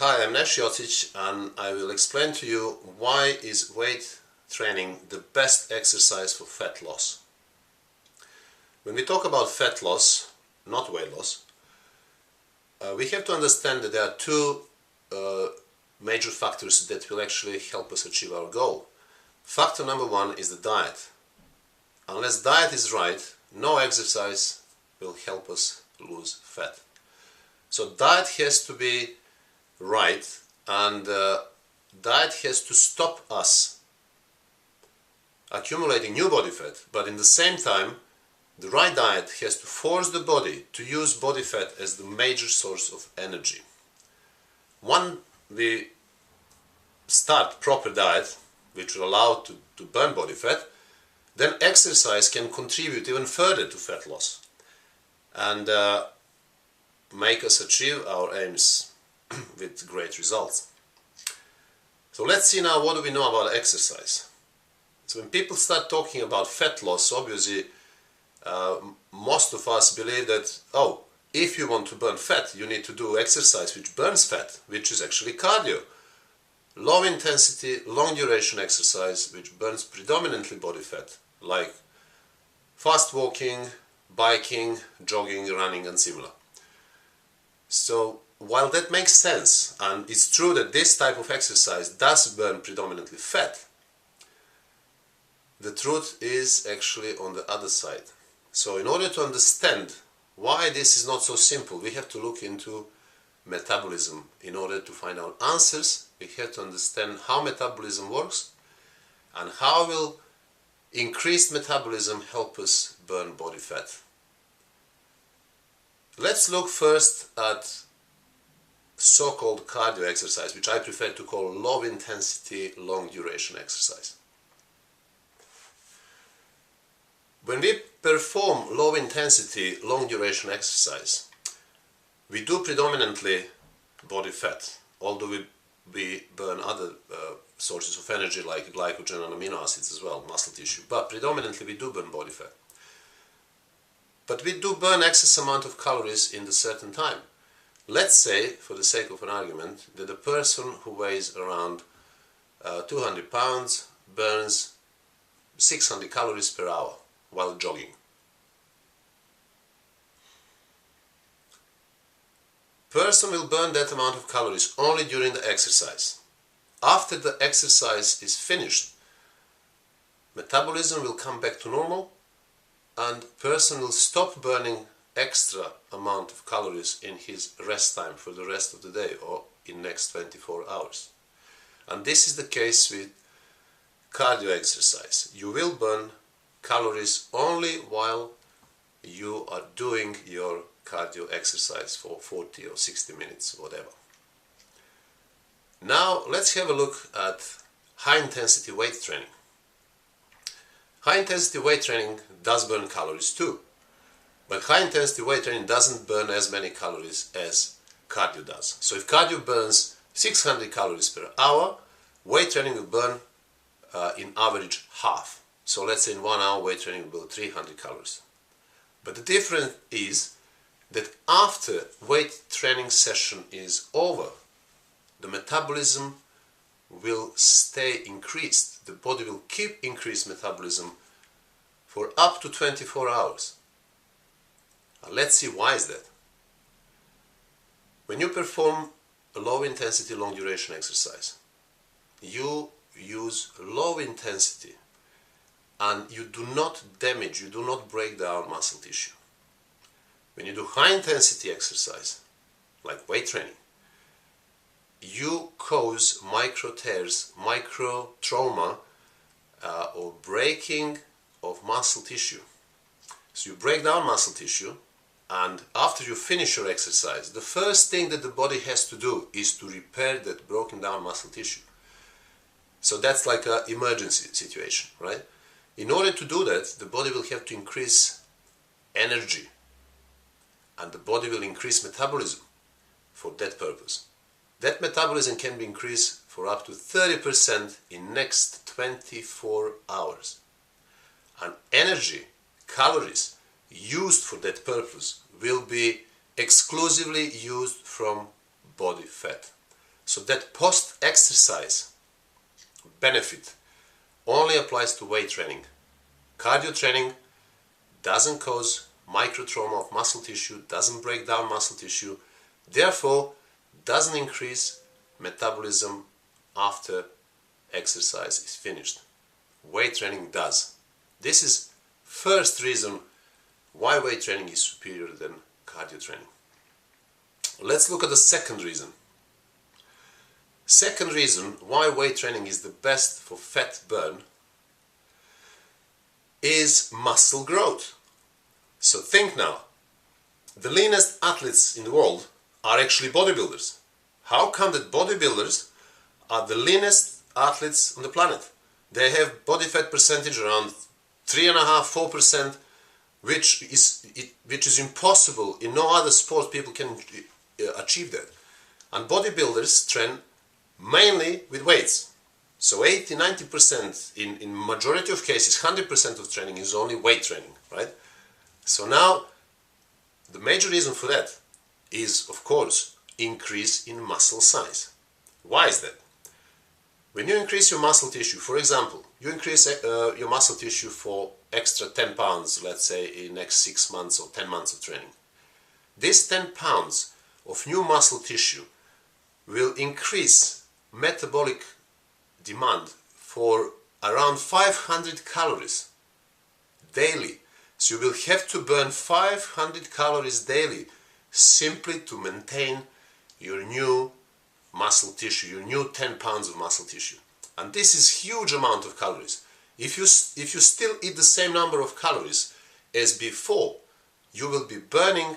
Hi, I'm Nash Jocic and I will explain to you why is weight training the best exercise for fat loss. When we talk about fat loss, not weight loss, we have to understand that there are two major factors that will actually help us achieve our goal. Factor number one is the diet. Unless diet is right, no exercise will help us lose fat. So diet has to be right, and diet has to stop us accumulating new body fat, but in the same time the right diet has to force the body to use body fat as the major source of energy. When we start proper diet, which will allow to burn body fat, then exercise can contribute even further to fat loss and make us achieve our aims with great results. So let's see now, what do we know about exercise? So when people start talking about fat loss, obviously most of us believe that, oh, if you want to burn fat, you need to do exercise which burns fat, which is actually cardio. Low intensity, long duration exercise which burns predominantly body fat, like fast walking, biking, jogging, running and similar. So while that makes sense, and it's true that this type of exercise does burn predominantly fat, the truth is actually on the other side. So in order to understand why this is not so simple, we have to look into metabolism. In order to find out answers, we have to understand how metabolism works and how will increased metabolism help us burn body fat. Let's look first at so-called cardio exercise, which I prefer to call low intensity, long duration exercise. When we perform low intensity, long duration exercise, we do predominantly body fat, although we burn other sources of energy like glycogen and amino acids as well, muscle tissue, but predominantly we do burn body fat. But we do burn excess amount of calories in a certain time. Let's say, for the sake of an argument, that a person who weighs around 200 pounds burns 600 calories per hour while jogging. Person will burn that amount of calories only during the exercise. After the exercise is finished, metabolism will come back to normal and person will stop burning extra amount of calories in his rest time for the rest of the day or in next 24 hours. And this is the case with cardio exercise. You will burn calories only while you are doing your cardio exercise for 40 or 60 minutes, whatever. Now let's have a look at high intensity weight training. High intensity weight training does burn calories too, but high intensity weight training doesn't burn as many calories as cardio does. So if cardio burns 600 calories per hour, weight training will burn in average half. So let's say in 1 hour weight training will burn 300 calories. But the difference is that after weight training session is over, the metabolism will stay increased. The body will keep increased metabolism for up to 24 hours. Now let's see why is that. When you perform a low intensity, long duration exercise, you use low intensity and you do not damage, you do not break down muscle tissue. When you do high intensity exercise, like weight training, you cause micro tears, micro trauma or breaking of muscle tissue. So you break down muscle tissue, and after you finish your exercise, the first thing that the body has to do is to repair that broken down muscle tissue. So that's like an emergency situation, right? In order to do that, the body will have to increase energy and the body will increase metabolism for that purpose. That metabolism can be increased for up to 30% in next 24 hours. And energy, calories used for that purpose will be exclusively used from body fat. So that post-exercise benefit only applies to weight training. Cardio training doesn't cause microtrauma of muscle tissue, doesn't break down muscle tissue, therefore doesn't increase metabolism after exercise is finished. Weight training does. This is first reason why weight training is superior than cardio training. Let's look at the second reason. Second reason why weight training is the best for fat burn is muscle growth. So think now, the leanest athletes in the world are actually bodybuilders. How come that bodybuilders are the leanest athletes on the planet? They have body fat percentage around 3.5–4%, which is impossible. In no other sport people can achieve that. And bodybuilders train mainly with weights. So 80–90%, in majority of cases, 100% of training is only weight training, right? So now, the major reason for that is, of course, increase in muscle size. Why is that? When you increase your muscle tissue, for example, you increase your muscle tissue for extra 10 pounds, let's say in next 6 months or 10 months of training. This 10 pounds of new muscle tissue will increase metabolic demand for around 500 calories daily. So you will have to burn 500 calories daily simply to maintain your new muscle tissue, your new 10 pounds of muscle tissue. And this is huge amount of calories. If you still eat the same number of calories as before, you will be burning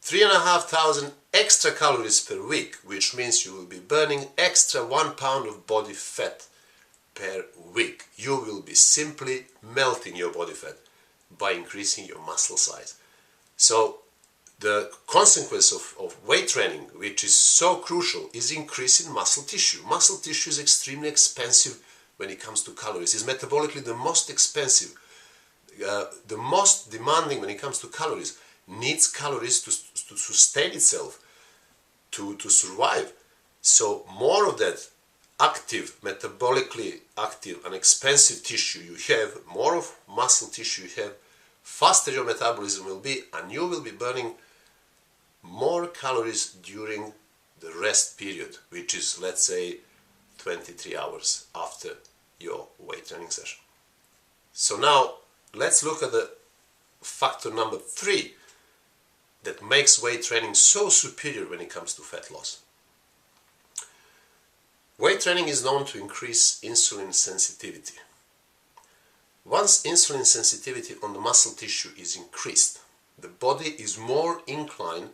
3,500 extra calories per week, which means you will be burning extra 1 pound of body fat per week. You will be simply melting your body fat by increasing your muscle size. So the consequence of weight training, which is so crucial, is increasing muscle tissue. Muscle tissue is extremely expensive when it comes to calories. It's metabolically the most expensive, the most demanding when it comes to calories. Needs calories to sustain itself, to survive. So more of that active, metabolically active and expensive tissue you have, more of muscle tissue you have, faster your metabolism will be, and you will be burning more calories during the rest period, which is, let's say, 23 hours after your weight training session. So now let's look at the factor number 3 that makes weight training so superior when it comes to fat loss. Weight training is known to increase insulin sensitivity. Once insulin sensitivity on the muscle tissue is increased, the body is more inclined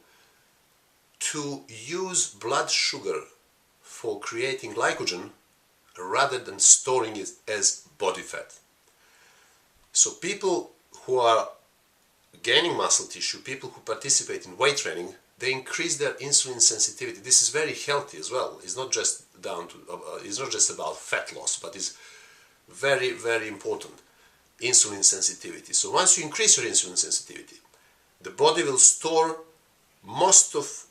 to use blood sugar for creating glycogen rather than storing it as body fat. So people who are gaining muscle tissue, people who participate in weight training, they increase their insulin sensitivity. This is very healthy as well. It's not just it's not just about fat loss, but it's very, very important. Insulin sensitivity. So once you increase your insulin sensitivity, the body will store most of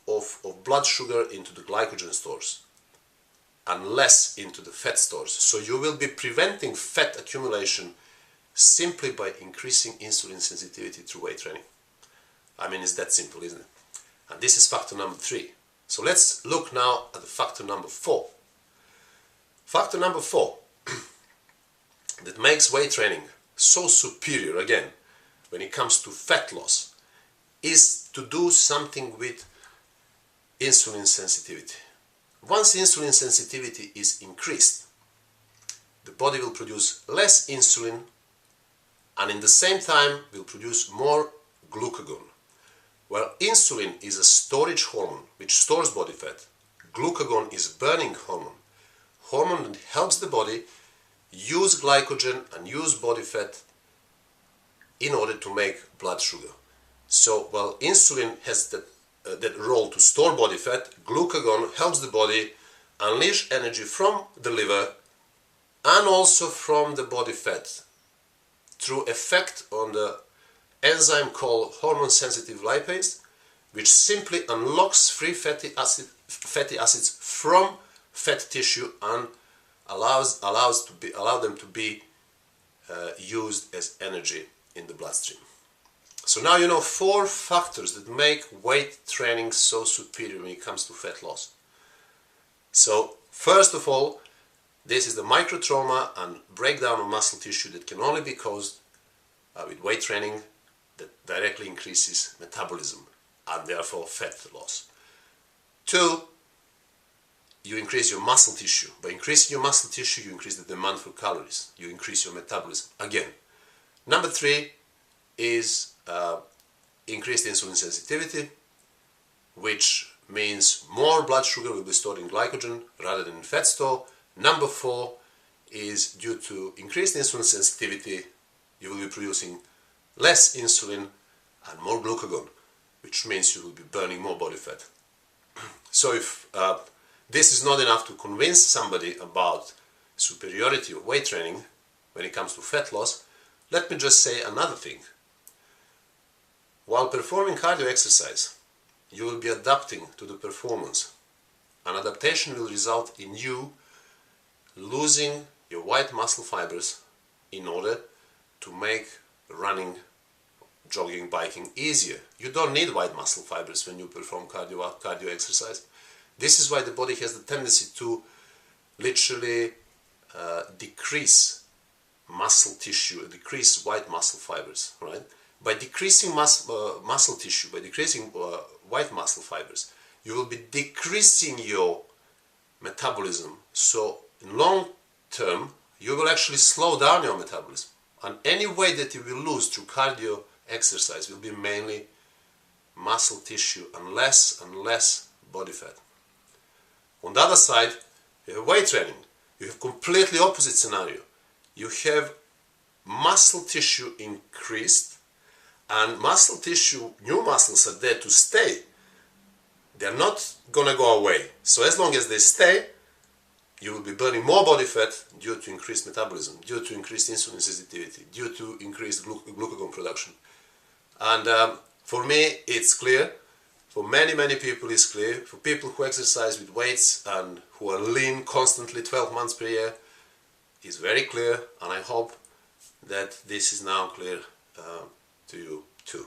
blood sugar into the glycogen stores and less into the fat stores. So you will be preventing fat accumulation simply by increasing insulin sensitivity through weight training. I mean, it's that simple, isn't it? And this is factor number 3. So let's look now at the factor number 4. Factor number 4 that makes weight training so superior, again, when it comes to fat loss, is to do something with insulin sensitivity. Once insulin sensitivity is increased, the body will produce less insulin and in the same time will produce more glucagon. Well, insulin is a storage hormone which stores body fat. Glucagon is burning hormone. Hormone that helps the body use glycogen and use body fat in order to make blood sugar. So while insulin has that role to store body fat, glucagon helps the body unleash energy from the liver and also from the body fat through effect on the enzyme called hormone sensitive lipase, which simply unlocks free fatty acid fatty acids from fat tissue and allow them to be used as energy in the bloodstream. So now you know 4 factors that make weight training so superior when it comes to fat loss. So first of all, this is the microtrauma and breakdown of muscle tissue that can only be caused with weight training that directly increases metabolism and therefore fat loss. 2, you increase your muscle tissue. By increasing your muscle tissue, you increase the demand for calories. You increase your metabolism again. Number 3 is increased insulin sensitivity, which means more blood sugar will be stored in glycogen rather than in fat store. Number 4 is due to increased insulin sensitivity, you will be producing less insulin and more glucagon, which means you will be burning more body fat. So if this is not enough to convince somebody about superiority of weight training when it comes to fat loss, let me just say another thing. While performing cardio exercise, you will be adapting to the performance. An adaptation will result in you losing your white muscle fibers in order to make running, jogging, biking easier. You don't need white muscle fibers when you perform cardio exercise. This is why the body has the tendency to literally decrease muscle tissue, decrease white muscle fibers, right? By decreasing muscle tissue, by decreasing white muscle fibers, you will be decreasing your metabolism. So in long term, you will actually slow down your metabolism. And any weight that you will lose through cardio exercise will be mainly muscle tissue and less body fat. On the other side, you have weight training. You have completely opposite scenario. You have muscle tissue increased, and muscle tissue, new muscles are there to stay. They're not gonna go away. So as long as they stay, you will be burning more body fat due to increased metabolism, due to increased insulin sensitivity, due to increased glucagon production. And for me, it's clear. For many people, it's clear. For people who exercise with weights and who are lean constantly 12 months per year, it's very clear. And I hope that this is now clear to you too.